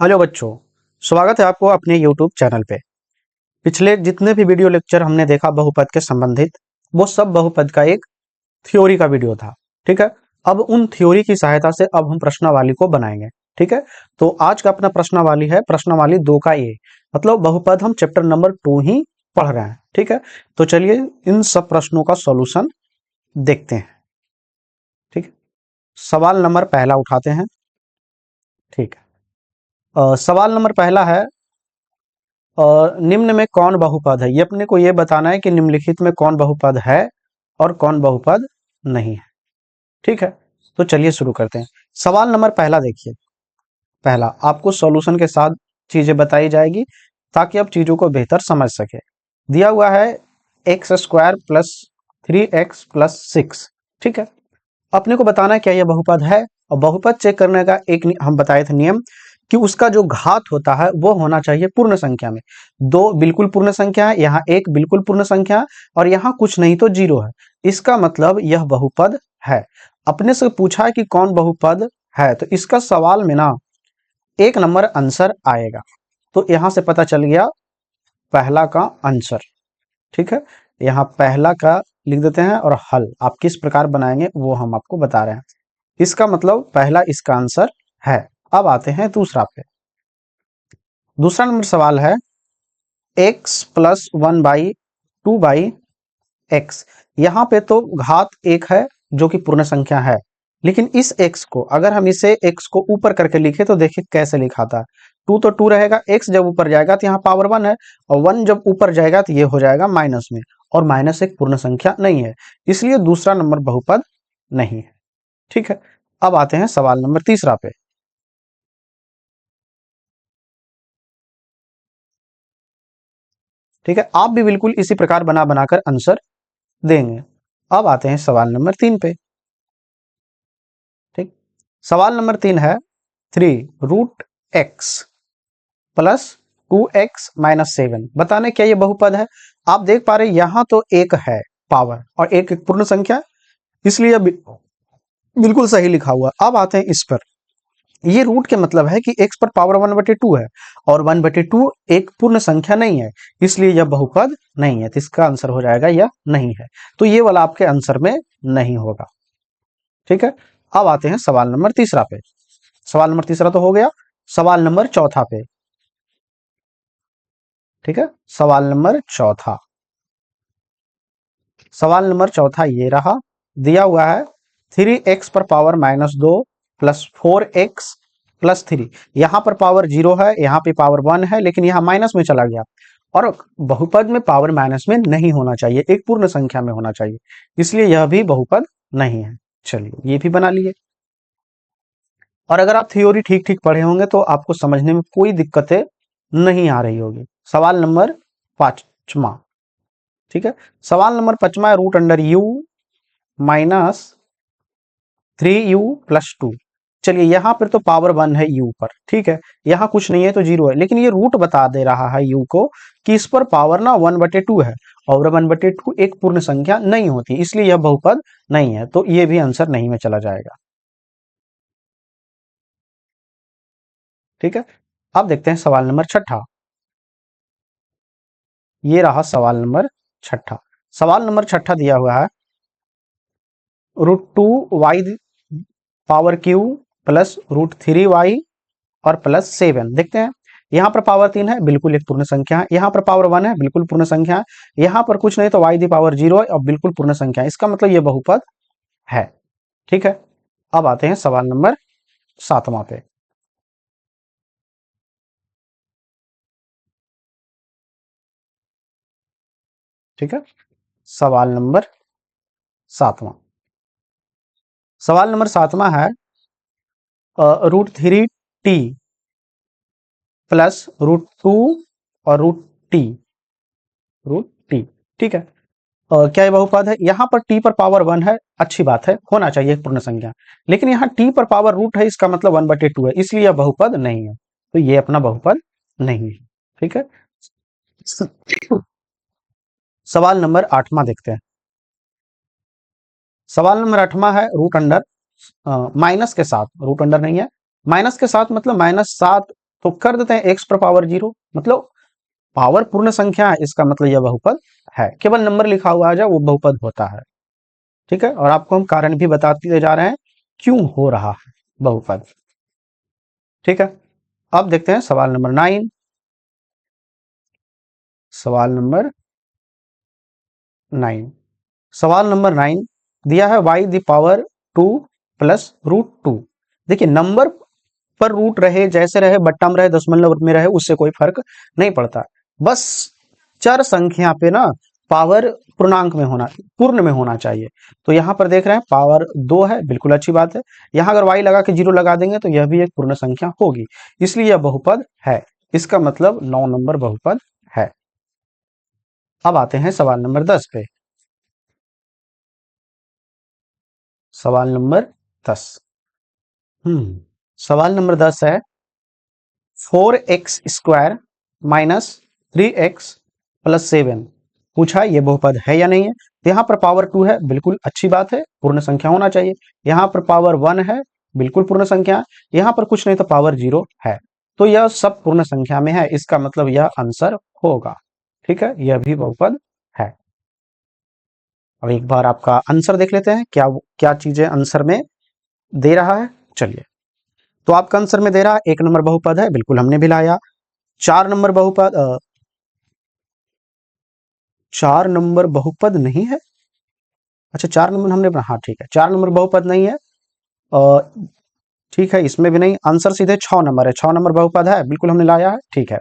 Hello बच्चों, स्वागत है आपको अपने YouTube चैनल पे। पिछले जितने भी वीडियो लेक्चर हमने देखा बहुपद के संबंधित, वो सब बहुपद का एक थ्योरी का वीडियो था। ठीक है, अब उन थ्योरी की सहायता से अब हम प्रश्नावली को बनाएंगे। ठीक है, तो आज का अपना प्रश्नावली है प्रश्नावली 2 का ए, मतलब बहुपद हम चैप्टर नंबर 2 ही पढ़ रहे हैं। ठीक है, तो चलिए इन सब प्रश्नों का सॉल्यूशन देखते हैं। ठीक है, सवाल नंबर पहला उठाते हैं। ठीक है, सवाल नंबर पहला है, निम्न में कौन बहुपद है। ये अपने को ये बताना है कि निम्नलिखित में कौन बहुपद है और कौन बहुपद नहीं है। ठीक है, तो चलिए शुरू करते हैं। सवाल नंबर पहला देखिए। पहला आपको सॉल्यूशन के साथ चीजें बताई जाएगी ताकि आप चीजों को बेहतर समझ सके। दिया हुआ है x square plus 3x plus 6। ठीक है, अपने को बताना है क्या यह बहुपद है। और बहुपद चेक करने का एक हम बताए थे नियम कि उसका जो घात होता है वो होना चाहिए पूर्ण संख्या में। 2 बिल्कुल पूर्ण संख्या है, यहाँ 1 बिल्कुल पूर्ण संख्या है और यहाँ कुछ नहीं तो 0 है। इसका मतलब यह बहुपद है। अपने से पूछा है कि कौन बहुपद है, तो इसका सवाल में ना 1 नंबर आंसर आएगा। तो यहां से पता चल गया पहला का आंसर। ठीक है, यहाँ पहला का लिख देते हैं और हल आप किस प्रकार बनाएंगे वो हम आपको बता रहे हैं। इसका मतलब पहला इसका आंसर है। अब आते हैं दूसरा पे। दूसरा नंबर सवाल है x प्लस 1/2/x। यहाँ पे तो घात 1 है जो कि पूर्ण संख्या है, लेकिन इस x को अगर हम इसे x को ऊपर करके लिखे तो देखिए कैसे लिखा था। 2 तो 2 रहेगा, x जब ऊपर जाएगा तो यहाँ पावर 1 है और 1 जब ऊपर जाएगा तो ये हो जाएगा माइनस में, और माइनस एक पूर्ण संख्या नहीं है, इसलिए दूसरा नंबर बहुपद नहीं है। ठीक है, अब आते हैं सवाल नंबर तीसरा पे। ठीक है, आप भी बिल्कुल इसी प्रकार बना बनाकर आंसर देंगे। अब आते हैं सवाल नंबर 3 पे। ठीक, सवाल नंबर 3 है 3√x प्लस 2x माइनस 7। बताने क्या ये बहुपद है। आप देख पा रहे यहां तो एक है पावर और एक पूर्ण संख्या, इसलिए बिल्कुल सही लिखा हुआ। अब आते हैं इस पर। ये रूट के मतलब है कि x पर पावर 1/2 है और 1/2 एक पूर्ण संख्या नहीं है, इसलिए यह बहुपद नहीं है। तो इसका आंसर हो जाएगा यह नहीं है, तो ये वाला आपके आंसर में नहीं होगा। ठीक है, अब आते हैं सवाल नंबर तीसरा पे। सवाल नंबर तीसरा तो हो गया। सवाल नंबर चौथा पे। ठीक है, सवाल नंबर चौथा। सवाल नंबर चौथा ये रहा। दिया हुआ है 3x पर पावर -2 प्लस 4x प्लस 3। यहां पर पावर 0 है, यहां पे पावर 1 है, लेकिन यहां माइनस में चला गया। और बहुपद में पावर माइनस में नहीं होना चाहिए, एक पूर्ण संख्या में होना चाहिए, इसलिए यह भी बहुपद नहीं है। चलिए ये भी बना लिए। और अगर आप थ्योरी ठीक ठीक पढ़े होंगे तो आपको समझने में कोई दिक्कतें नहीं आ रही होगी। सवाल नंबर 5वां। ठीक है, सवाल नंबर 5वां, root under u minus 3u+2। चलिए यहाँ पर तो पावर 1 है u पर। ठीक है, यहाँ कुछ नहीं है तो 0 है, लेकिन ये रूट बता दे रहा है u को कि इस पर पावर ना 1/2 है और 1/2 एक पूर्ण संख्या नहीं होती, इसलिए यह बहुपद नहीं है। तो ये भी आंसर नहीं में चला जाएगा। ठीक है, अब देखते हैं सवाल नंबर 6। ये रहा सवाल नंबर 6। सवाल नंबर 6 दिया हुआ है √2y power Q plus √3y और प्लस 7। देखते हैं, यहाँ पर पावर 3 है, बिल्कुल एक पूर्ण संख्या है। यहाँ पर पावर 1 है, बिल्कुल पूर्ण संख्या है। यहाँ पर कुछ नहीं तो y दी पावर 0 है और बिल्कुल पूर्ण संख्या है। इसका मतलब ये बहुपद है। ठीक है, अब आते हैं सवाल नंबर 7वां पे। ठीक है, सवाल नंबर 7वां। सवाल नंबर 7वां है √3t प्लस √2 और √t। ठीक है, क्या ये बहुपद है। यहाँ पर t पर पावर 1 है, अच्छी बात है, होना चाहिए पूर्ण संख्या, लेकिन यहाँ t पर पावर रूट है, इसका मतलब 1/2 है, इसलिए यह बहुपद नहीं है। तो ये अपना बहुपद नहीं है। ठीक है, सवाल नंबर 8वां देखते हैं। सवाल नंबर 8वां है रूट अंडर माइनस के साथ, रूट अंडर नहीं है, माइनस के साथ मतलब -7 तो कर देते हैं x पर पावर 0, मतलब पावर पूर्ण संख्या है, इसका मतलब यह बहुपद है। केवल नंबर लिखा हुआ आ जाए वो बहुपद होता है। ठीक है, और आपको हम कारण भी बताते जा रहे हैं क्यों हो रहा है बहुपद। ठीक है, अब देखते हैं सवाल नंबर 9। सवाल नंबर 9, सवाल नंबर 9 दिया है y the power 2 plus root 2। देखिए नंबर पर रूट रहे, जैसे रहे, बट्टा में रहे, दशमलव में रहे, उससे कोई फर्क नहीं पड़ता। बस चर संख्या पे ना पावर पूर्णांक में होना, पूर्ण में होना चाहिए। तो यहां पर देख रहे हैं पावर 2 है, बिल्कुल अच्छी बात है। यहां अगर y लगा के 0 लगा देंगे तो यह भी एक पूर्ण संख्या होगी, इसलिए यह बहुपद है। इसका मतलब 9 नंबर बहुपद है। अब आते हैं सवाल नंबर 10 पे। सवाल नंबर 10, सवाल नंबर 10 है 4x square minus 3x plus 7। पूछा ये बहुपद है या नहीं है। यहाँ पर पावर 2 है, बिल्कुल अच्छी बात है, पूर्ण संख्या होना चाहिए। यहाँ पर पावर 1 है, बिल्कुल पूर्ण संख्या। यहाँ पर कुछ नहीं तो पावर 0 है, तो यह सब पूर्ण संख्या में है, इसका मतलब यह आंसर होगा। ठीक है, यह भी बहुपद है। अब एक बार आपका आंसर देख लेते हैं, क्या क्या चीजें आंसर में दे रहा है। चलिए, तो आपका आंसर में दे रहा है 1 नंबर बहुपद है, बिल्कुल हमने भी लाया। 4 नंबर बहुपद 4 नंबर बहुपद नहीं है। अच्छा 4 नंबर हमने, हाँ ठीक है, 4 नंबर बहुपद नहीं है। ठीक है, इसमें भी नहीं। आंसर सीधे 6 नंबर है, 6 नंबर बहुपद है, बिल्कुल हमने लाया है। ठीक है,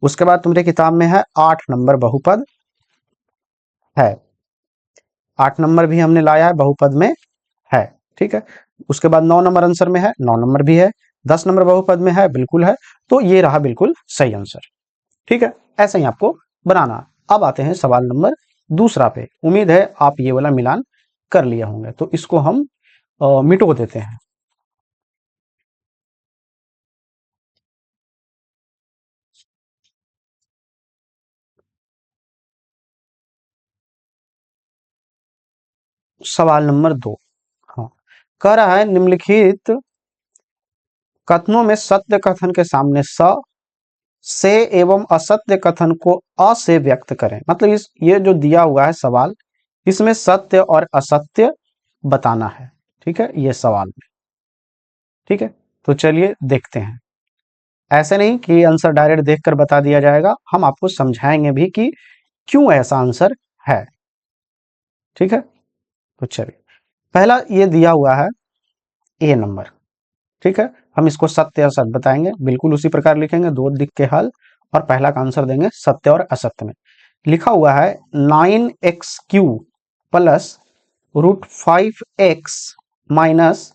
उसके बाद तुम्हारे किताब में है 8 नंबर बहुपद है, 8 नंबर भी हमने लाया है, बहुपद में है। ठीक है, उसके बाद 9 नंबर आंसर में है, 9 नंबर भी है। 10 नंबर बहुपद में है, बिल्कुल है। तो ये रहा बिल्कुल सही आंसर। ठीक है, ऐसा ही आपको बनाना। अब आते हैं सवाल नंबर दूसरा पे। उम्मीद है आप ये वाला मिलान कर लिए होंगे, तो इसको हम मिटो देते हैं। सवाल नंबर 2, हाँ, कह रहा है निम्नलिखित कथनों में सत्य कथन के सामने स से एवं असत्य कथन को अ से व्यक्त करें। मतलब इस ये जो दिया हुआ है सवाल, इसमें सत्य और असत्य बताना है। ठीक है, ये सवाल में। ठीक है, तो चलिए देखते हैं। ऐसे नहीं कि आंसर डायरेक्ट देखकर बता दिया जाएगा, हम आपको समझाएंगे भी कि क्यों ऐसा आंसर है। ठीक है, तो चलिए, पहला ये दिया हुआ है ए नंबर। ठीक है, हम इसको सत्य और असत्य बताएंगे, बिल्कुल उसी प्रकार लिखेंगे, दो दिख के हल, और पहला का आंसर देंगे सत्य और असत्य में। लिखा हुआ है 9x³ प्लस √5x माइनस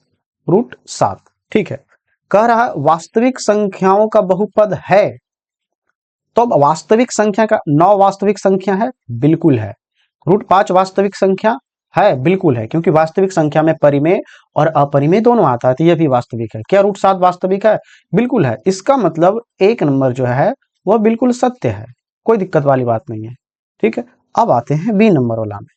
√7। ठीक है, कह रहा वास्तविक संख्याओं का बहुपद है। तो अब वास्तविक संख्या का 9 वास्तविक संख्या है, बिल्कुल है। √5 वास्तविक संख्या है, बिल्कुल है, क्योंकि वास्तविक संख्या में परिमेय और अपरिमेय दोनों आता है, तो यह भी वास्तविक है। क्या √7 वास्तविक है? बिल्कुल है। इसका मतलब 1 नंबर जो है वह बिल्कुल सत्य है, कोई दिक्कत वाली बात नहीं है। ठीक है, अब आते हैं बी नंबर वाला में।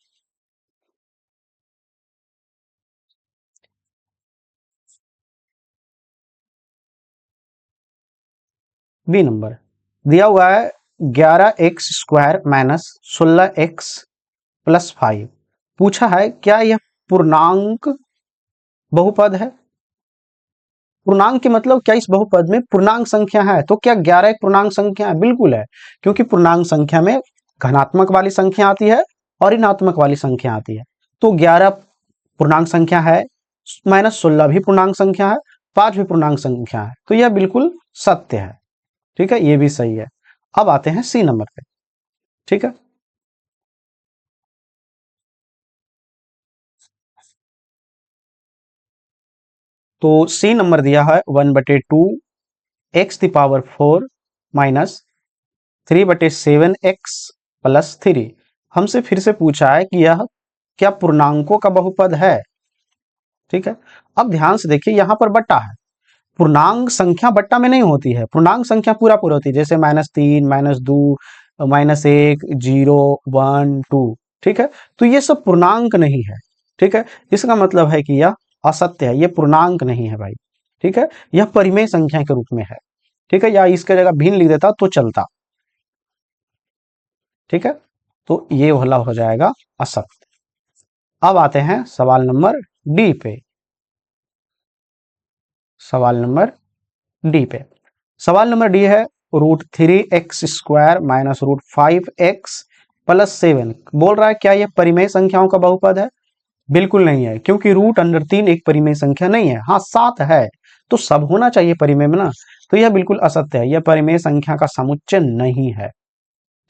बी नंबर दिया हुआ है 11x² माइनस 16x प्लस 5। पूछा है क्या यह पूर्णांक बहुपद है। पूर्णांक के मतलब क्या इस बहुपद में पूर्णांक संख्या है? तो क्या 11 एक पूर्णांक संख्या है? बिल्कुल है, क्योंकि पूर्णांक संख्या में धनात्मक वाली संख्या आती है और ऋणात्मक वाली संख्या आती है। तो 11 पूर्णांक संख्या है, माइनस 16 भी पूर्णांक संख्या है, 5 भी पूर्णांक संख्या है, तो यह बिल्कुल सत्य है। ठीक है, ये भी सही है। अब आते हैं सी नंबर पे। ठीक है, तो सी नंबर दिया है 1/2 x⁴ माइनस 3/7x प्लस 3। हमसे फिर से पूछा है कि यह क्या पूर्णांकों का बहुपद है। ठीक है, अब ध्यान से देखिए, यहां पर बट्टा है। पूर्णांक संख्या बट्टा में नहीं होती है, पूर्णांक संख्या पूरा पूरा होती है, जैसे -3 -2 -1 0 1 2। ठीक है, तो ये सब पूर्णांक नहीं है। ठीक है, इसका मतलब है कि यह असत्य है, ये पूर्णांक नहीं है भाई। ठीक है, यह परिमेय संख्या के रूप में है। ठीक है, या इसके जगह भिन्न लिख देता तो चलता। ठीक है, तो ये वाला हो जाएगा असत्य। अब आते हैं सवाल नंबर डी पे। सवाल नंबर डी पे, सवाल नंबर डी है √3x² माइनस √5x प्लस 7 बोल रहा है क्या यह परिमेय संख्याओं का बहुपद है? बिल्कुल नहीं है, क्योंकि √3 एक परिमेय संख्या नहीं है। हाँ 7 है तो सब होना चाहिए परिमेय में ना, तो यह बिल्कुल असत्य है, यह परिमेय संख्या का समुच्चय नहीं है।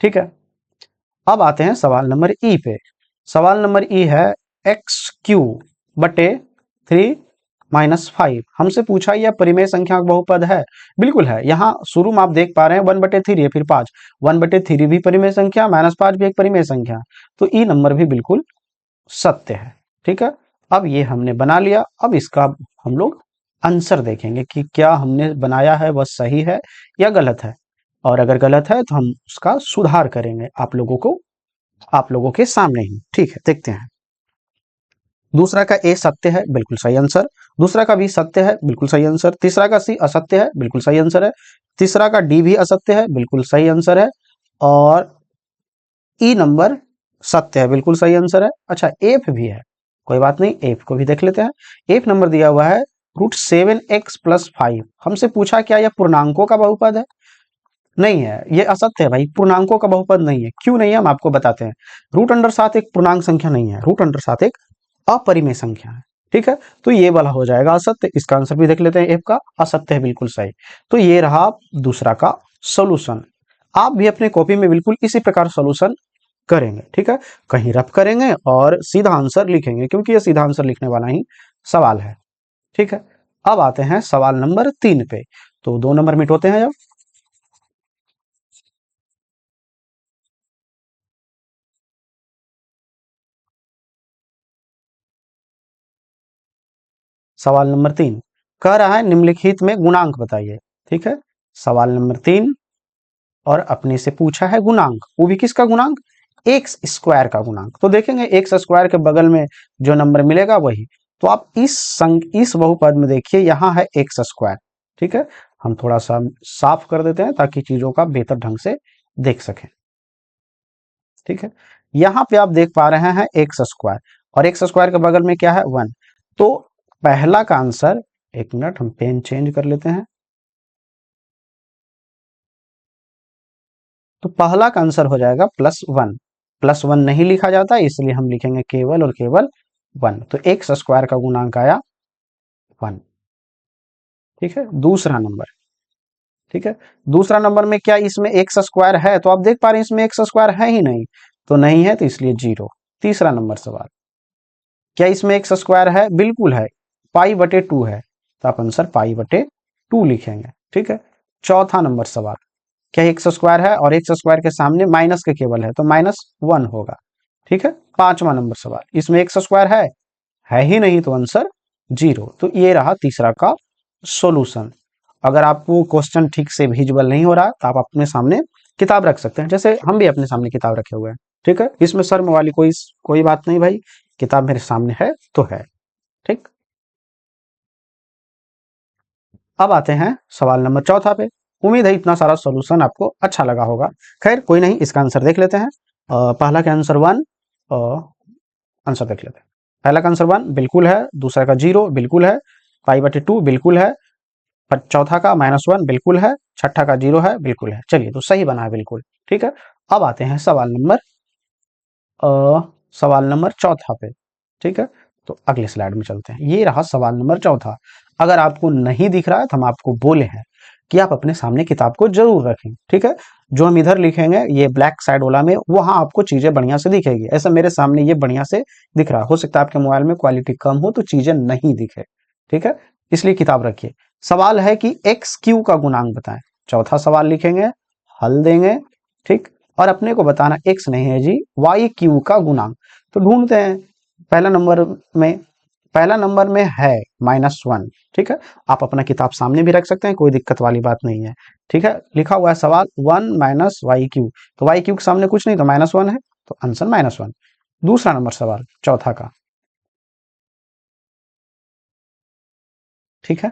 ठीक है, अब आते हैं सवाल नंबर ई पे। सवाल नंबर ई है x³/3 - 5 हमसे पूछा यह परिमेय संख्या का बहुपद है? बिल्कुल है। यहाँ शुरू में आप देख पा रहे हैं 1/3 है, फिर 5, 1/3 भी परिमेय संख्या, -5 भी एक परिमेय संख्या, तो ई नंबर भी बिल्कुल सत्य है। ठीक है, अब ये हमने बना लिया। अब इसका हम लोग आंसर देखेंगे कि क्या हमने बनाया है वह सही है या गलत है, और अगर गलत है तो हम उसका सुधार करेंगे आप लोगों के सामने ही। ठीक है, देखते हैं। दूसरा का ए सत्य है, बिल्कुल सही आंसर। दूसरा का बी सत्य है, बिल्कुल सही आंसर। तीसरा का सी असत्य है, बिल्कुल सही आंसर है। तीसरा का डी भी असत्य है, बिल्कुल सही आंसर है। और ई नंबर सत्य है, बिल्कुल सही आंसर है। अच्छा, एफ भी है, कोई बात नहीं, एफ को भी देख लेते हैं। एफ नंबर दिया हुआ है √7x+5 हमसे पूछा क्या यह पूर्णांकों का बहुपद है? नहीं है, ये असत्य है भाई, पूर्णांकों का बहुपद नहीं है। क्यों नहीं है हम आपको बताते हैं। √7 एक पूर्णांक संख्या नहीं है, √7 एक अपरिमेय संख्या है। ठीक है, तो ये वाला हो जाएगा असत्य। इसका आंसर भी देख लेते हैं, एफ का असत्य है, बिल्कुल सही। तो ये रहा दूसरा का सोल्यूशन। आप भी अपने कॉपी में बिल्कुल इसी प्रकार सोल्यूशन करेंगे। ठीक है, कहीं रफ करेंगे और सीधा आंसर लिखेंगे, क्योंकि ये सीधा आंसर लिखने वाला ही सवाल है। ठीक है, अब आते हैं सवाल नंबर 3 पे। तो 2 नंबर मिटोते हैं जब। सवाल नंबर 3 कह रहा है निम्नलिखित में गुणांक बताइए। ठीक है, सवाल नंबर 3 और अपने से पूछा है गुणांक, वो भी किसका गुणांक? x² का गुणांक। तो देखेंगे x² के बगल में जो नंबर मिलेगा वही। तो आप इस बहुपद में देखिए, यहाँ है x²। ठीक है, हम थोड़ा सा साफ कर देते हैं ताकि चीजों का बेहतर ढंग से देख सकें। ठीक है, यहाँ पे आप देख पा रहे हैं x², और x² के बगल में क्या है? 1। तो पहला का आंसर, एक मिनट हम पेन चेंज कर लेते हैं। तो पहला का आंसर हो जाएगा +1। +1 नहीं लिखा जाता, इसलिए हम लिखेंगे केवल और केवल 1। तो x² का गुणांक आया 1। ठीक है, दूसरा नंबर। ठीक है, दूसरा नंबर में क्या इसमें x² है? तो आप देख पा रहे हैं इसमें x² है ही नहीं, तो नहीं है, तो इसलिए 0। तीसरा नंबर सवाल, क्या इसमें x² है? बिल्कुल है, π/2 है, तो आप आंसर π/2 लिखेंगे। ठीक है, चौथा नंबर सवाल, क्या x² है और x² के सामने माइनस के केवल है, तो -1 होगा। ठीक है, पांचवा नंबर सवाल, इसमें x² है ही नहीं, तो आंसर 0। तो ये रहा तीसरा का सॉल्यूशन। अगर आपको क्वेश्चन ठीक से विजुअल नहीं हो रहा तो आप अपने सामने किताब रख सकते हैं, जैसे हम भी अपने सामने किताब रखे हुए हैं। ठीक है, इसमें शर्म वाली कोई बात नहीं भाई, किताब मेरे सामने है तो है। ठीक, अब आते हैं सवाल नंबर चौथा पे। उम्मीद है इतना सारा सॉल्यूशन आपको अच्छा लगा होगा। खैर कोई नहीं, इसका आंसर देख लेते हैं। पहला का आंसर 1, आंसर देख लेते हैं। पहला का आंसर 1 बिल्कुल है, दूसरा का 0 बिल्कुल है, π/2 बिल्कुल है, पर चौथा का -1 बिल्कुल है, छठा का 0 है, बिल्कुल है। चलिए, तो सही बना है बिल्कुल। ठीक है, अब आते हैं सवाल नंबर चौथा पे। ठीक है, तो अगले स्लाइड में चलते हैं। ये रहा सवाल नंबर चौथा। अगर आपको नहीं दिख रहा है तो हम आपको बोले हैं कि आप अपने सामने किताब को जरूर रखें। ठीक है, जो हम इधर लिखेंगे ये ब्लैक साइड वाला में, वहां आपको चीजें बढ़िया से दिखेगी। ऐसा मेरे सामने ये बढ़िया से दिख रहा हो सकता है आपके मोबाइल में क्वालिटी कम हो तो चीजें नहीं दिखे। ठीक है, इसलिए किताब रखिए। सवाल है कि x³ का गुणांक बताएं। चौथा सवाल लिखेंगे, हल देंगे। ठीक, और अपने को बताना x नहीं है जी, y³ का गुणांक। तो ढूंढते हैं। पहला नंबर में पहला नंबर में है -1। ठीक है, आप अपना किताब सामने भी रख सकते हैं, कोई दिक्कत वाली बात नहीं है। ठीक है, लिखा हुआ है सवाल 1 - y³, तो y³ के सामने कुछ नहीं, तो -1 है, तो आंसर -1। दूसरा नंबर सवाल चौथा का। ठीक है,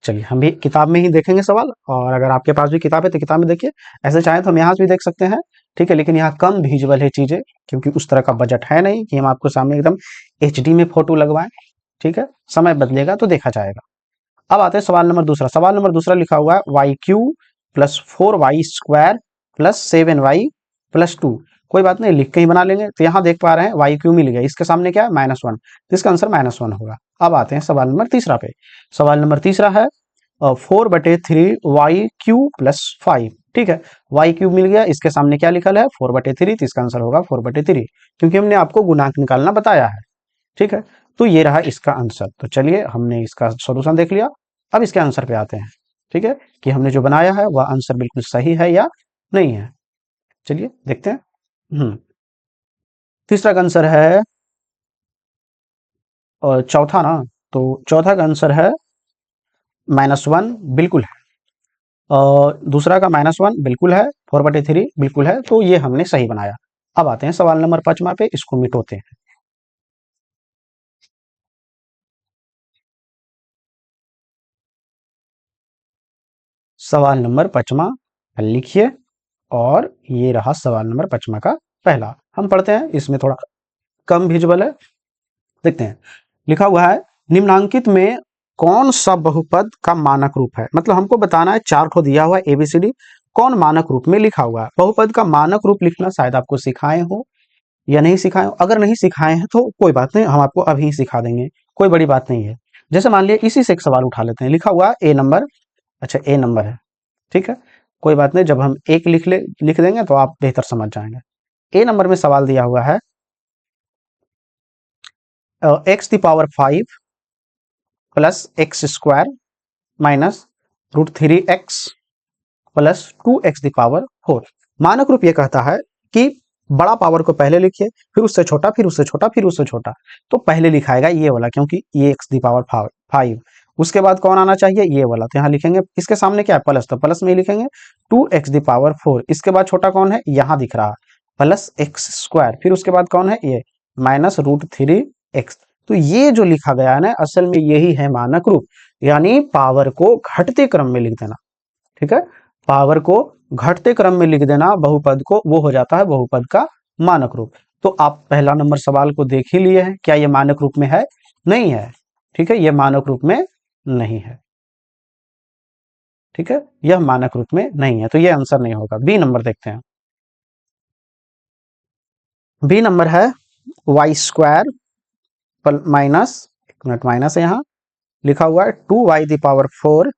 चलिए हम भी किताब में ही देखेंगे सवाल, और अगर आपके पास भी किताब है तो किताब में देखिए, ऐसे चाहे तो हम यहाँ से भी देख सकते हैं। ठीक है, लेकिन यहाँ कम विजुअल है चीजें, क्योंकि उस तरह का बजट है नहीं कि हम आपको सामने एकदम HD में फोटो लगवाएं। ठीक है, समय बदलेगा तो देखा जाएगा। अब आते हैं सवाल नंबर दूसरा। सवाल नंबर दूसरा लिखा हुआ है YQ plus 4y² plus 7y+2। कोई बात नहीं, लिख के ही बना लेंगे। तो यहाँ देख पा रहे हैं YQ मिल गया, इसके सामने क्या है -1, तो इसका आंसर -1 होगा। अब आते हैं सवाल नंबर तीसरा पे। सवाल नंबर तीसरा है 4/3YQ+5। ठीक है, YQ मिल गया, इसके सामने क्या लिखा है 4/3, तो इसका आंसर होगा 4/3, क्योंकि हमने आपको गुणांक निकालना बताया है। ठीक है, तो ये रहा इसका आंसर। तो चलिए हमने इसका सॉल्यूशन देख लिया, अब इसके आंसर पे आते हैं। ठीक है, कि हमने जो बनाया है वह आंसर बिल्कुल सही है या नहीं है। चलिए देखते हैं। तीसरा का आंसर है और चौथा ना, तो चौथा का आंसर है -1 बिल्कुल है, और दूसरा का -1 बिल्कुल है, 4/3 बिल्कुल है, तो ये हमने सही बनाया। अब आते हैं सवाल नंबर 5वां पे, इसको मिटोते हैं। सवाल नंबर 5वां लिखिए, और ये रहा सवाल नंबर 5वां का पहला। हम पढ़ते हैं, इसमें थोड़ा कम विजुअल है, देखते हैं। लिखा हुआ है निम्नांकित में कौन सा बहुपद का मानक रूप है। मतलब हमको बताना है, 4 ठो दिया हुआ है ABCD, कौन मानक रूप में लिखा हुआ है। बहुपद का मानक रूप लिखना शायद आपको सिखाए हो या नहीं सिखाए हो। अगर नहीं सिखाए हैं तो कोई बात नहीं, हम आपको अभी सिखा देंगे, कोई बड़ी बात नहीं है। जैसे मान लिया इसी से एक सवाल उठा लेते हैं। लिखा हुआ है A नंबर, अच्छा A नंबर है, ठीक है, कोई बात नहीं, जब हम एक लिख देंगे तो आप बेहतर समझ जाएंगे। A नंबर में सवाल दिया हुआ है x⁵ plus x² minus √3x plus 2x⁴। मानक रूप ये कहता है कि बड़ा पावर को पहले लिखिए, फिर उससे छोटा, फिर उससे छोटा, फिर उससे छोटा। तो पहले लिखाएगा ये वाला, क्योंकि ये x⁵, उसके बाद कौन आना चाहिए, ये वाला। तो यहाँ लिखेंगे, इसके सामने क्या है प्लस, तो प्लस में ही लिखेंगे 2x⁴। इसके बाद छोटा कौन है, यहाँ दिख रहा प्लस x², फिर उसके बाद कौन है ये माइनस √3x। तो ये जो लिखा गया है ना, असल में यही है मानक रूप, यानी पावर को घटते क्रम में लिख देना। ठीक है, पावर को घटते क्रम में लिख देना बहुपद को, वो हो जाता है बहुपद का मानक रूप। तो आप पहला नंबर सवाल को देख ही लिए हैं, क्या ये मानक रूप में है, नहीं है। ठीक है, ये मानक रूप में नहीं है। ठीक है, यह मानक रूप में नहीं है, तो ये आंसर नहीं होगा। बी नंबर देखते हैं। बी नंबर है y² माइनस, एक मिनट, माइनस है यहाँ लिखा हुआ है 2y⁴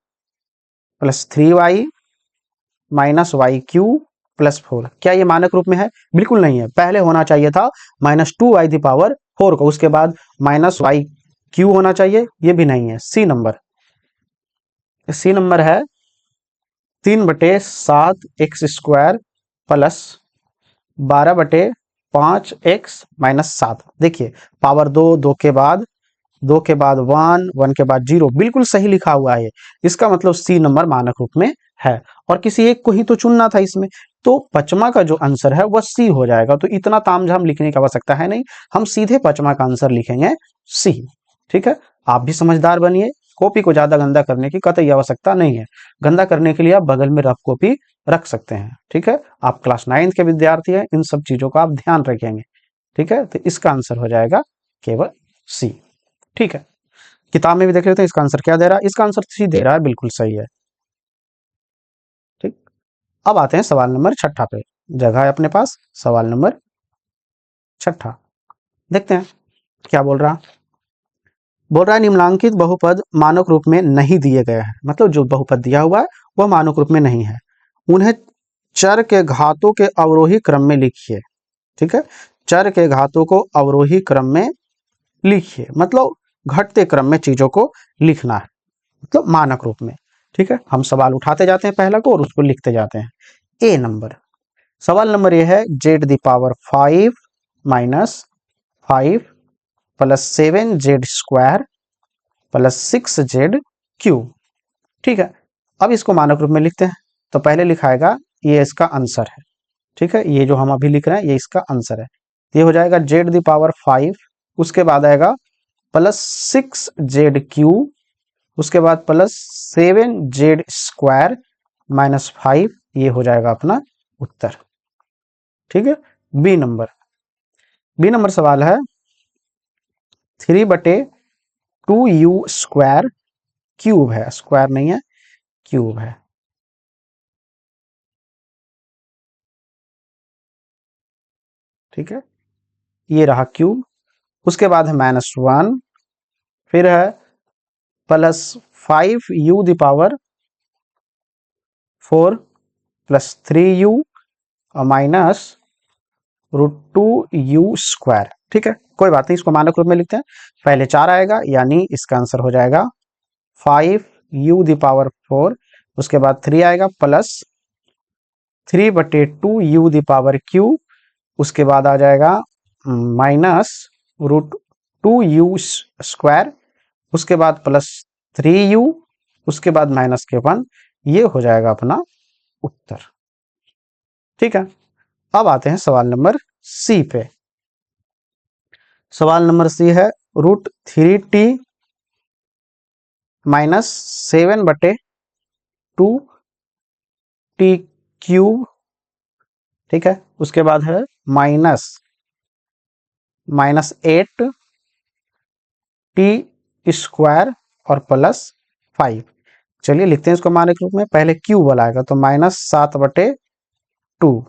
plus 3y minus YQ+4। क्या ये मानक रूप में है, बिल्कुल नहीं है। पहले होना चाहिए था -2y⁴ को, उसके बाद -YQ होना चाहिए, ये भी नहीं है। सी नंबर है 3/7x² प्लस 12/5x-7। देखिए पावर 2 के बाद 1, 1 के बाद 0, बिल्कुल सही लिखा हुआ है। इसका मतलब सी नंबर मानक रूप में है, और किसी एक को ही तो चुनना था इसमें, तो 5वां का जो आंसर है वह सी हो जाएगा। तो इतना तामझाम लिखने की आवश्यकता है नहीं, हम सीधे 5वां का आंसर लिखेंगे सी। ठीक है, आप भी समझदार बनिए, कॉपी को ज्यादा गंदा करने की कतई आवश्यकता नहीं है। गंदा करने के लिए आप बगल में रफ कॉपी रख सकते हैं। ठीक है, आप क्लास 9th के विद्यार्थी हैं, इन सब चीजों का आप ध्यान रखेंगे। ठीक है, तो इसका आंसर हो जाएगा केवल सी। ठीक है, किताब में भी देख लेते हैं इसका आंसर क्या दे रहा है। इसका आंसर सी दे रहा है, बिल्कुल सही है। ठीक, अब आते हैं सवाल नंबर 6 पे, जगह है अपने पास। सवाल नंबर 6 देखते हैं क्या बोल रहा है। निम्नांकित बहुपद मानक रूप में नहीं दिए गए हैं। मतलब जो बहुपद दिया हुआ है वह मानक रूप में नहीं है, उन्हें चर के घातों के अवरोही क्रम में लिखिए। ठीक है, चर के घातों को अवरोही क्रम में लिखिए, मतलब घटते क्रम में चीजों को लिखना है, मतलब मानक रूप में। ठीक है, हम सवाल उठाते जाते हैं पहला को और उसको लिखते जाते हैं। ए नंबर, सवाल नंबर ये है z⁵ minus 5 plus 7z² plus 6z³। ठीक है, अब इसको मानक रूप में लिखते हैं। तो पहले लिखाएगा, ये इसका आंसर है। ठीक है, ये जो हम अभी लिख रहे हैं ये इसका आंसर है। ये हो जाएगा z⁵, उसके बाद आएगा प्लस 6z³ उसके बाद प्लस 7z² माइनस 5, ये हो जाएगा अपना उत्तर। ठीक है। बी नंबर सवाल है 3/2u² क्यूब है, स्क्वायर नहीं है, क्यूब है। ठीक है, ये रहा क्यूब। उसके बाद है -1, फिर है प्लस 5u⁴ प्लस 3u और माइनस √2u²। ठीक है, कोई बात नहीं, इसको मानक रूप में लिखते हैं। पहले 4 आएगा, यानी इसका आंसर हो जाएगा 5u⁴, उसके बाद 3 आएगा प्लस 3/2u⁴, उसके बाद आ जाएगा माइनस √2u², उसके बाद प्लस 3u, उसके बाद माइनस के 1, ये हो जाएगा अपना उत्तर। ठीक है, अब आते हैं सवाल नंबर सी पे। सवाल नंबर सी है √3t माइनस 7/2t³। ठीक है, उसके बाद है -8t² और प्लस 5। चलिए लिखते हैं इसको मानक रूप में। पहले क्यूब वाला आएगा तो -7/2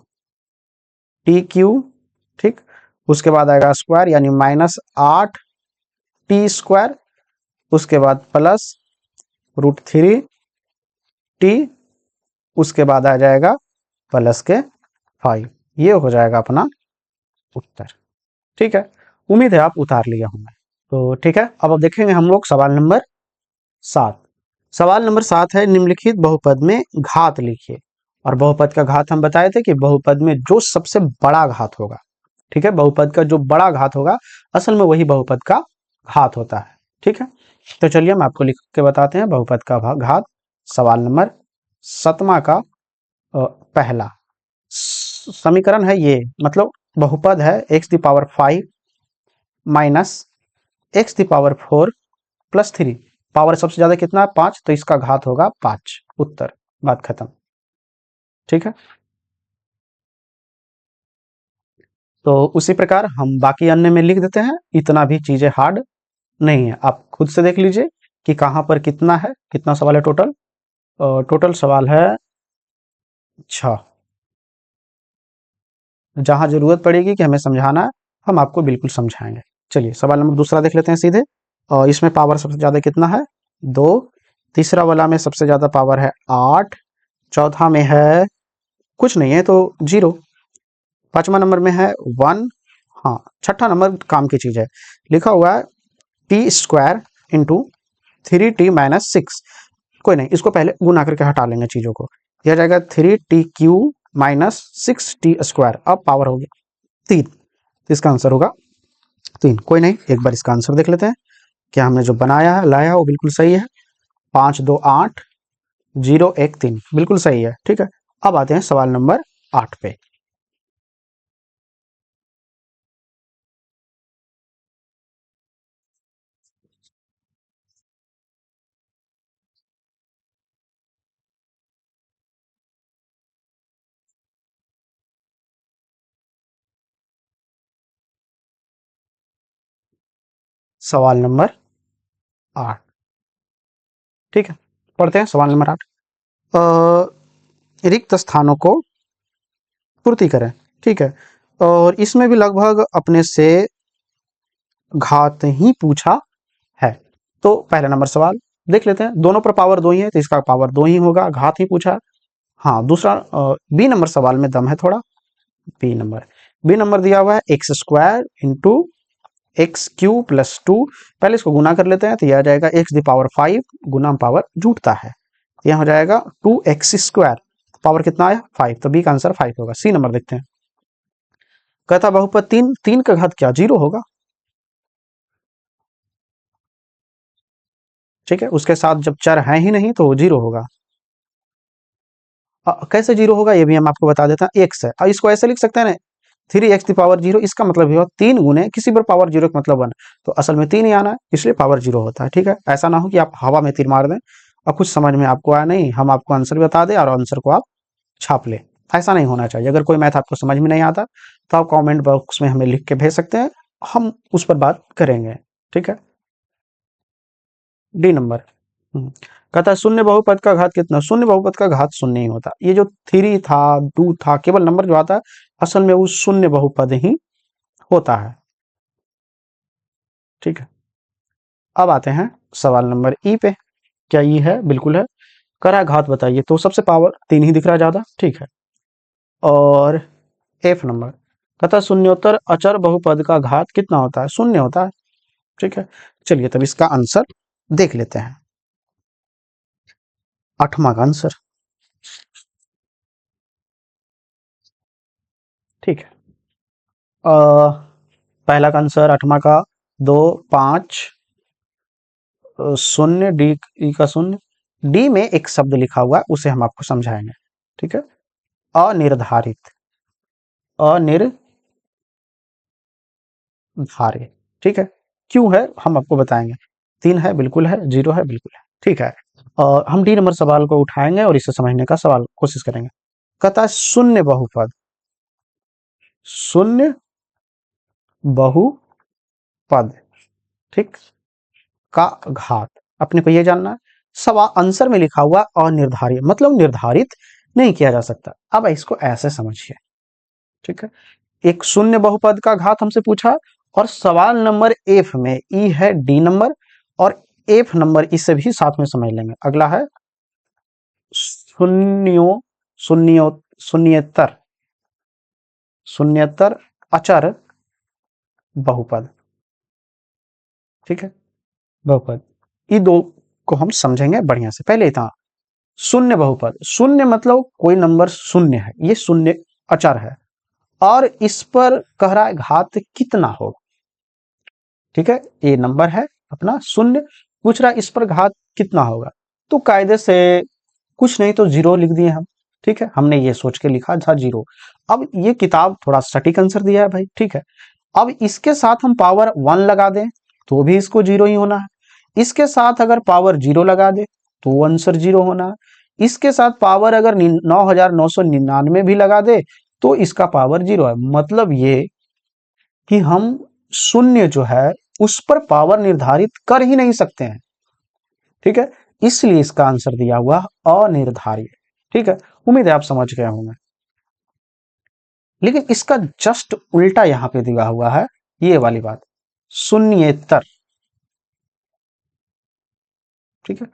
t³। ठीक, उसके बाद आएगा स्क्वायर यानी -8t², उसके बाद प्लस √3t, उसके बाद आ जाएगा प्लस के 5, ये हो जाएगा अपना उत्तर। ठीक है, उम्मीद है आप उतार लिए होंगे। तो ठीक है, अब देखेंगे हम लोग सवाल नंबर 7। सवाल नंबर 7 है निम्नलिखित बहुपद में घात लिखिए। और बहुपद का घात हम बताए थे कि बहुपद में जो सबसे बड़ा घात होगा, ठीक है, बहुपद का जो बड़ा घात होगा असल में वही बहुपद का घात होता है। ठीक है, तो चलिए हम आपको लिख के बताते हैं बहुपद का घात। सवाल नंबर 7वां का पहला समीकरण है ये, मतलब बहुपद है x⁵ minus x⁴ plus 3। Power सबसे ज्यादा कितना है 5, तो इसका घात होगा 5। उत्तर, बात खत्म। ठीक है, तो उसी प्रकार हम बाकी अन्य में लिख देते हैं, इतना भी चीजें हार्ड नहीं है। आप खुद से देख लीजिए कि कहां पर कितना है, कितना सवाल है टोटल। टोटल सवाल है 6। जहां जरूरत पड़ेगी कि हमें समझाना है, हम आपको बिल्कुल समझाएंगे। चलिए सवाल नंबर दूसरा देख लेते हैं सीधे। और इसमें पावर सबसे ज्यादा कितना है 2, तीसरा वाला में सबसे ज्यादा पावर है 8, चौथा में है कुछ नहीं है तो 0, पांचवा नंबर में है 1, हाँ, छठा नंबर काम की चीज है, लिखा हुआ है t² इंटू 3t-6। कोई नहीं, इसको पहले गुना करके हटा लेंगे चीजों को। यह जाएगा 3t³ माइनस 6t²। अब पावर होगी 3, तो इसका आंसर होगा 3। कोई नहीं, एक बार इसका आंसर देख लेते हैं। क्या हमने जो बनाया है लाया वो बिल्कुल सही है। 5 2 8 0 1 3 बिल्कुल सही है। ठीक है, अब आते हैं सवाल नंबर 8 पे। सवाल नंबर 8। ठीक है, पढ़ते हैं सवाल नंबर 8। रिक्त स्थानों को पूर्ति करें। ठीक है, और इसमें भी लगभग अपने से घात ही पूछा है। तो पहला नंबर सवाल देख लेते हैं। दोनों पर पावर 2 ही है तो इसका पावर 2 ही होगा, घात ही पूछा। हाँ, दूसरा बी नंबर सवाल में दम है थोड़ा। बी नंबर दिया हुआ है x² इंटू x³ प्लस 2। पहले इसको गुना कर लेते हैं तो यह आ जाएगा x⁵ गुना पावर जुटता है, यह हो जाएगा 2x²। पावर कितना आया 5, तो बी का आंसर 5 होगा। सी नंबर देखते हैं। कहता बहुपद 3 का घात क्या 0 होगा। ठीक है, उसके साथ जब चर है ही नहीं तो 0 होगा। कैसे 0 होगा ये भी हम आपको बता देते हैं। x है, अब इसको ऐसे लिख सकते हैं ना, 3x⁻0 इसका मतलब ये हो 3 गुने किसी पर पावर 0 का मतलब 1, तो असल में 3 ही आना है, इसलिए पावर 0 होता है। ठीक है, ऐसा ना हो कि आप हवा में तीर मार दें और कुछ समझ में आपको आया नहीं, हम आपको आंसर बता दें और आंसर को आप छाप ले, ऐसा नहीं होना चाहिए। अगर कोई मैथ आपको समझ में नहीं आता तो आप कमेंट बॉक्स में हमें लिख के भेज सकते हैं, हम उस पर बात करेंगे। ठीक है, डी नंबर। कहता है शून्य बहुपद का घात कितना। शून्य बहुपद का घात शून्य ही होता, ये जो 3 था 2 था, केवल नंबर जो आता है असल में वो शून्य बहुपद ही होता है। ठीक है, अब आते हैं सवाल नंबर ई पे। क्या ई है? बिल्कुल है। करा घात बताइए, तो सबसे पावर 3 ही दिख रहा है ज्यादा। ठीक है, और एफ नंबर कहता है शून्योत्तर अचर बहुपद का घात कितना होता है? शून्य होता है। ठीक है, चलिए तब इसका आंसर देख लेते हैं। 8वां का आंसर। ठीक है, पहला का आंसर 8वां का 2 5 शून्य, डी ई का शून्य। डी में एक शब्द लिखा हुआ है, उसे हम आपको समझाएंगे। ठीक है, अनिर्धारित, अनिर्धारित। ठीक है, क्यों है हम आपको बताएंगे। 3 है बिल्कुल है, 0 है बिल्कुल है। ठीक है, और हम डी नंबर सवाल को उठाएंगे और इसे समझने का सवाल कोशिश करेंगे। कहता है शून्य बहुपद, शून्य बहुपद, ठीक, का घात अपने को ये जानना है। सवाल आंसर में लिखा हुआ अनिर्धारित, मतलब निर्धारित नहीं किया जा सकता। अब इसको ऐसे समझिए। ठीक है, एक शून्य बहुपद का घात हमसे पूछा, और सवाल नंबर एफ में ई है डी नंबर, और एफ नंबर इसे भी साथ में समझ लेंगे। अगला है शून्यो शून्यो शून्येतर, शून्येतर अचर बहुपद। ठीक है, बहुपद, ये दो को हम समझेंगे बढ़िया से। पहले इतना, शून्य बहुपद, शून्य मतलब कोई नंबर शून्य है, ये शून्य अचर है, और इस पर कह रहा है घात कितना हो। ठीक है, ये नंबर है अपना शून्य, पूछ रहा है इस पर घात कितना होगा। तो कायदे से कुछ नहीं तो 0 लिख दिए हम। ठीक है, हमने ये सोच के लिखा था 0। अब ये किताब थोड़ा सटीक आंसर दिया है भाई। ठीक है, अब इसके साथ हम पावर 1 लगा दें तो भी इसको 0 ही होना है। इसके साथ अगर पावर 0 लगा दे तो आंसर 0 होना है। इसके साथ पावर अगर 9999 भी लगा दे तो इसका पावर 0 है। मतलब ये कि हम शून्य जो है उस पर पावर निर्धारित कर ही नहीं सकते हैं। ठीक है, इसलिए इसका आंसर दिया हुआ अनिर्धारित। ठीक है, उम्मीद है आप समझ गए होंगे। लेकिन इसका जस्ट उल्टा यहां पे दिया हुआ है, ये वाली बात, शून्येतर। ठीक है,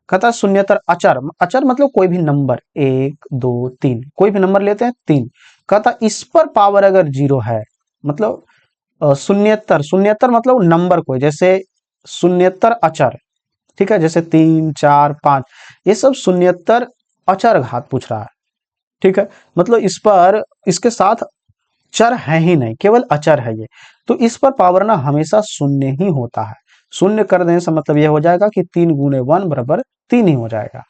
कहता है शून्येतर अचर, अचर मतलब कोई भी नंबर, 1 2 3, कोई भी नंबर लेते हैं 3। कहता इस पर पावर अगर 0 है, मतलब शून्येतर, शून्येतर मतलब नंबर कोई, जैसे शून्येतर अचर। ठीक है, जैसे 3 4 5, ये सब शून्येतर अचर घात पूछ रहा है। ठीक है, मतलब इस पर इसके साथ चर है ही नहीं, केवल अचर है ये, तो इस पर पावर ना हमेशा शून्य ही होता है। शून्य कर देने से मतलब यह हो जाएगा कि 3 गुने 1 बराबर 3 ही हो जाएगा।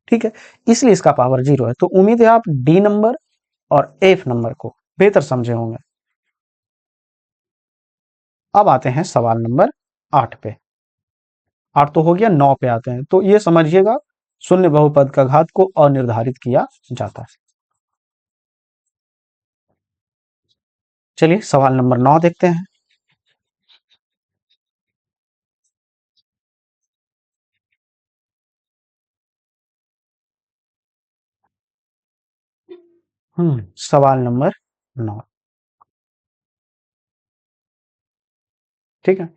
ठीक है, इसलिए इसका पावर 0 है। तो उम्मीद है आप डी नंबर और एफ नंबर को बेहतर समझे होंगे। अब आते हैं सवाल नंबर 8 पे। 8 तो हो गया, 9 पे आते हैं। तो ये समझिएगा, शून्य बहुपद का घात को अनिर्धारित किया जाता है। चलिए सवाल नंबर 9 देखते हैं। सवाल नंबर 9। ठीक है,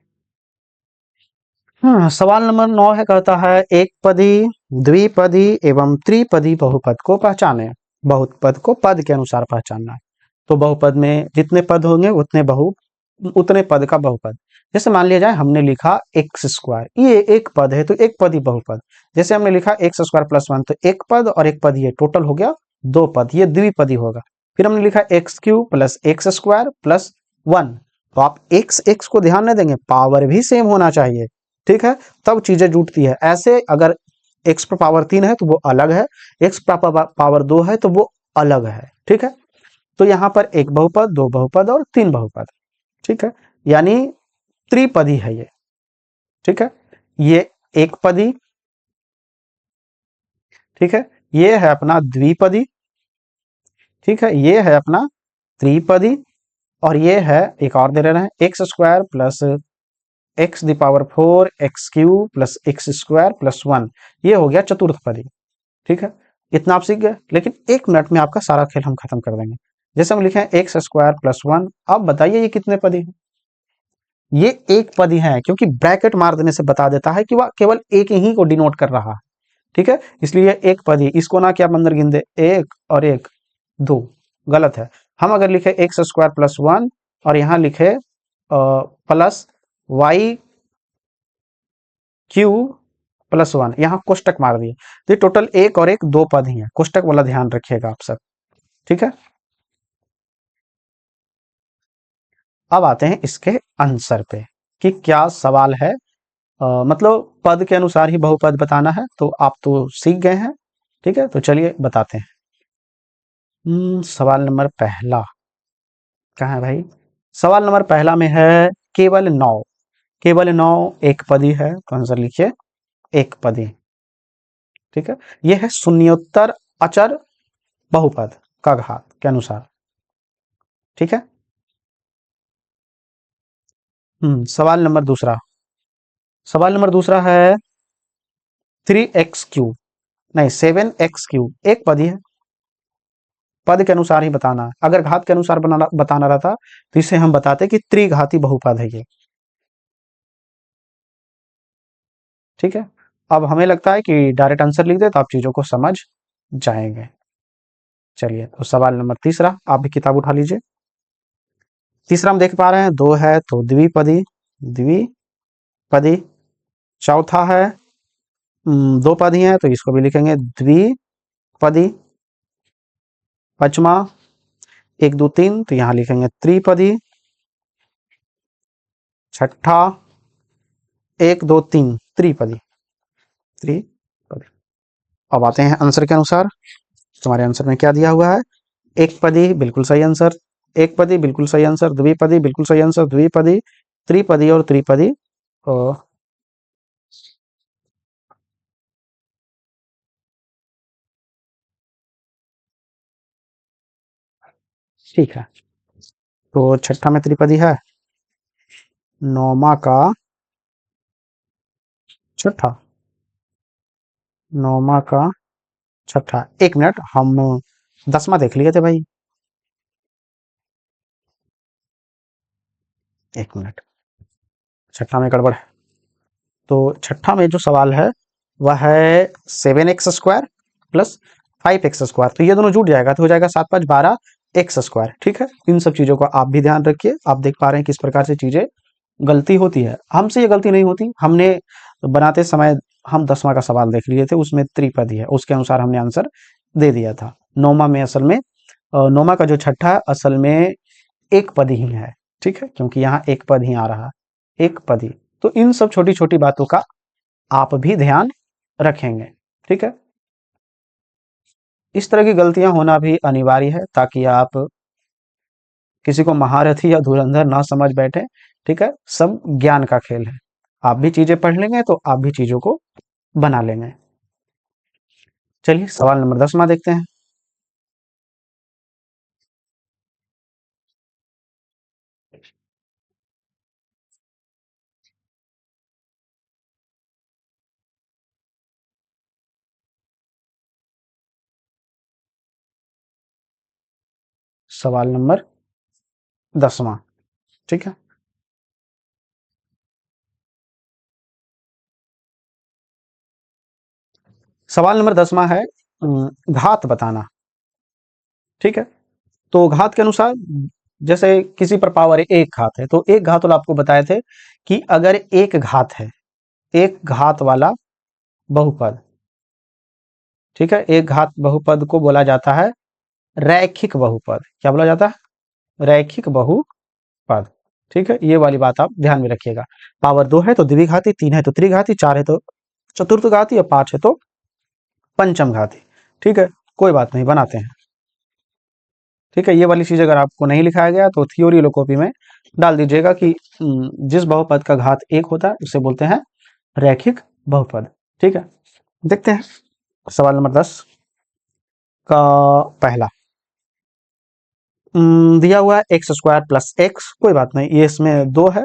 सवाल नंबर 9 है, कहता है एक पदी, द्विपदी एवं त्रिपदी बहुपद को पहचाने। बहुपद को पद के अनुसार पहचानना है। तो बहुपद में जितने पद होंगे उतने पद का बहुपद। जैसे मान लिया जाए हमने लिखा एक्स स्क्वायर, ये एक पद है तो एक पदी बहुपद। जैसे हमने लिखा एक्स स्क्वायर प्लस 1, तो एक पद और एक पद, ये टोटल हो गया 2 पद, ये द्विपदी होगा। फिर हमने लिखा x cube plus x square plus 1, तो आप एक्स एक्स को ध्यान न देंगे, पावर भी सेम होना चाहिए। ठीक है, तब चीजें जुटती है। ऐसे अगर एक्स पर पावर 3 है तो वो अलग है, एक्स पर पावर 2 है तो वो अलग है। ठीक है, तो यहाँ पर एक बहुपद, दो बहुपद और तीन बहुपद, ठीक है, यानी त्रिपदी है ये, ठीक है। ये एक पदी, ठीक है, ये है अपना द्विपदी, ठीक है, ये है अपना त्रिपदी, और ये है एक और दे रहे हैं x square plus x the power 4 x cube plus x square plus 1, ये हो गया चतुर्थ पदी, ठीक है। इतना आप सीख गए, लेकिन 1 मिनट में आपका सारा खेल हम खत्म कर देंगे। जैसे हम लिखे हैं एक्स स्क्वायर प्लस 1, अब बताइए ये कितने पदी है? ये एक पदी है, क्योंकि ब्रैकेट मार देने से बता देता है कि वह केवल एक ही को डिनोट कर रहा है, ठीक है, इसलिए एक पदी। इसको ना क्या अंदर गिन दे, एक और एक दो, गलत है। हम अगर लिखे एक्स स्क्वायर प्लस 1 और यहाँ लिखे प्लस वाई क्यूब प्लस 1, यहाँ कोष्टक मार दिए, तो टोटल एक और एक दो पद ही है, कोष्टक वाला ध्यान रखिएगा आप सब, ठीक है। अब आते हैं इसके आंसर पे कि क्या सवाल है। मतलब पद के अनुसार ही बहुपद बताना है, तो आप तो सीख गए हैं, ठीक है। तो चलिए बताते हैं। सवाल नंबर पहला कहाँ है भाई? सवाल नंबर पहला में है केवल 9, केवल 9 एक पदी है, तो आंसर लिखिए एक पदी, ठीक है। यह है शून्योत्तर अचर बहुपद का घात के अनुसार, ठीक है। सवाल नंबर दूसरा, सवाल नंबर दूसरा है 3x³ नहीं 7x³ एक पद ही है, पद के अनुसार ही बताना है। अगर घात के अनुसार बताना रहता तो इसे हम बताते कि त्रिघाती बहुपद है ये, ठीक है। अब हमें लगता है कि डायरेक्ट आंसर लिख दे तो आप चीजों को समझ जाएंगे। चलिए, तो सवाल नंबर तीसरा, आप भी किताब उठा लीजिए। तीसरा हम देख पा रहे हैं दो है तो द्विपदी, द्विपदी। चौथा है दो पदी है तो इसको भी लिखेंगे द्विपदी। पांचवा 1 2 3 तो यहाँ लिखेंगे त्रिपदी। छठा 1 2 3 त्रिपदी, त्रिपदी। अब आते हैं आंसर के अनुसार। तुम्हारे आंसर में क्या दिया हुआ है? एक पदी बिल्कुल सही आंसर, एक पदी बिल्कुल सही आंसर, द्विपदी बिल्कुल सही आंसर, द्विपदी, त्रिपदी और त्रिपदी। ठीक है, तो छठा में त्रिपदी है, नौमा का छठा, नौमा का छठा। 1 मिनट, हम 10वां देख लिए थे भाई, 1 मिनट, छठा में गड़बड़ है। तो छठा में जो सवाल है वह है 7x² प्लस 5x², तो ये दोनों जुट जाएगा तो हो जाएगा 7 5 12 x², ठीक है। इन सब चीजों का आप भी ध्यान रखिए। आप देख पा रहे हैं किस प्रकार से चीजें गलती होती है, हमसे ये गलती नहीं होती। हमने बनाते समय हम 10वां का सवाल देख लिए थे, उसमें त्रिपदी है, उसके अनुसार हमने आंसर दे दिया था। नौमा में असल में नौमा का जो छठा है असल में एक पद ही है, ठीक है, क्योंकि यहाँ एक पद ही आ रहा है, एक पदी। तो इन सब छोटी छोटी बातों का आप भी ध्यान रखेंगे, ठीक है। इस तरह की गलतियां होना भी अनिवार्य है ताकि आप किसी को महारथी या धुरंधर ना समझ बैठे, ठीक है। सब ज्ञान का खेल है, आप भी चीजें पढ़ लेंगे तो आप भी चीजों को बना लेंगे। चलिए सवाल नंबर 10वां देखते हैं। सवाल नंबर 10वां, ठीक है। सवाल नंबर 10वां है घात बताना, ठीक है। तो घात के अनुसार जैसे किसी पर पावर एक घात है, तो एक घात वाला आपको बताए थे कि अगर एक घात है, एक घात वाला बहुपद, ठीक है, एक घात बहुपद को बोला जाता है रैखिक बहुपद। क्या बोला जाता है? रैखिक बहुपद, ठीक है। ये वाली बात आप ध्यान में रखिएगा। पावर 2 है तो द्विघाती, 3 है तो त्रिघाती, 4 है तो चतुर्थघाती और 5 है तो पंचम घाती, ठीक है। कोई बात नहीं, बनाते हैं। ठीक है, ये वाली चीज अगर आपको नहीं लिखाया गया तो थ्योरी वाली कॉपी में डाल दीजिएगा कि जिस बहुपद का घात 1 होता है उसे बोलते हैं रैखिक बहुपद। ठीक है, देखते हैं सवाल नंबर 10 का पहला। दिया हुआ है एक्स स्क्वायर प्लस एक्स, कोई बात नहीं, ये इसमें 2 है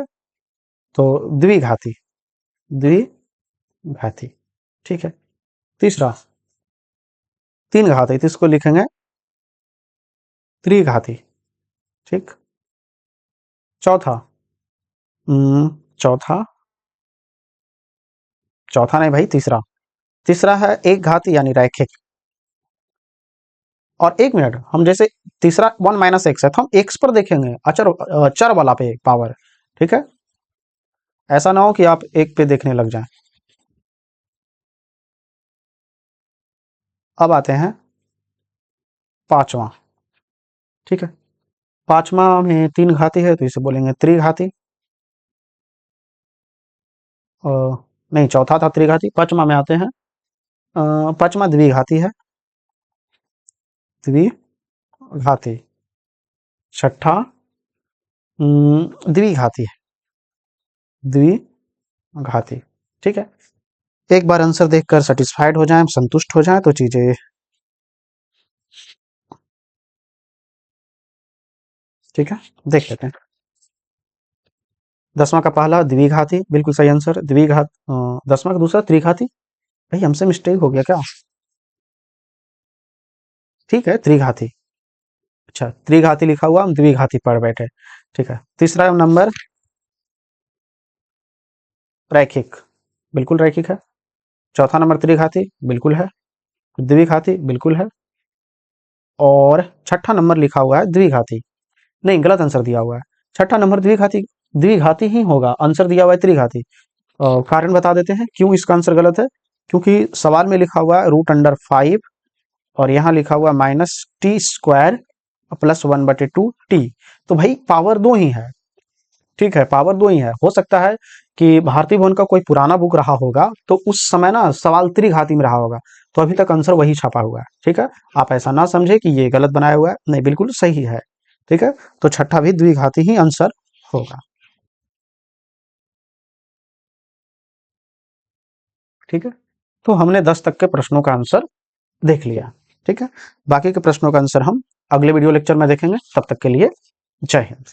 तो द्विघाती, द्विघाती। ठीक है, तीसरा 3 घात है तो इसको लिखेंगे त्रिघाती। ठीक, चौथा चौथा चौथा नहीं भाई, तीसरा, तीसरा है एक घाती यानी रैखिक। और एक मिनट, हम जैसे तीसरा 1 माइनस एक्स है तो हम एक्स पर देखेंगे, अचर चर वाला पे पावर। ठीक है, ऐसा ना हो कि आप एक पे देखने लग जाएं। अब आते हैं पांचवा। ठीक है, पांचवा में 3 घाती है तो इसे बोलेंगे त्रिघाती। नहीं, चौथा था त्रिघाती, पांचवा में आते हैं। पांचवा द्विघाती है, द्विघाती। छठा द्विघाती है, द्विघाती। ठीक है, एक बार आंसर देखकर सेटिस्फाइड हो जाएं, संतुष्ट हो जाएं तो चीजें ठीक है देख लेते हैं। 10वां का पहला द्विघाती, बिल्कुल सही आंसर, द्विघात। 10वां का दूसरा त्रिघाती, भाई हमसे मिस्टेक हो गया क्या? ठीक है, त्रिघाती। अच्छा, त्रिघाती लिखा हुआ, हम द्विघाती पढ़ बैठे। ठीक है, तीसरा नंबर रैखिक, बिल्कुल रैखिक है। चौथा नंबर त्रिघाती, बिल्कुल है। द्विघाती, बिल्कुल है। और छठा नंबर लिखा हुआ है द्विघाती, नहीं गलत आंसर दिया हुआ है। छठा नंबर द्विघाती, द्विघाती ही होगा, आंसर दिया हुआ है त्रिघाती। कारण बता देते हैं क्यों इसका आंसर गलत है। क्योंकि सवाल में लिखा हुआ है √5 और यहाँ लिखा हुआ -t² +1/2t। तो भाई पावर 2 ही है। ठीक है, पावर 2 ही है। हो सकता है कि भारतीय भवन का कोई पुराना बुक रहा होगा तो उस समय ना सवाल त्रिघाती में रहा होगा, तो अभी तक आंसर वही छपा हुआ है। ठीक है, आप ऐसा ना समझे कि ये गलत बनाया हुआ है, नहीं बिल्कुल सही है। ठीक है, तो छठा भी द्विघाती ही आंसर होगा। ठीक है, तो हमने 10 तक के प्रश्नों का आंसर देख लिया। ठीक है, बाकी के प्रश्नों का आंसर हम अगले वीडियो लेक्चर में देखेंगे। तब तक के लिए जय हिंद।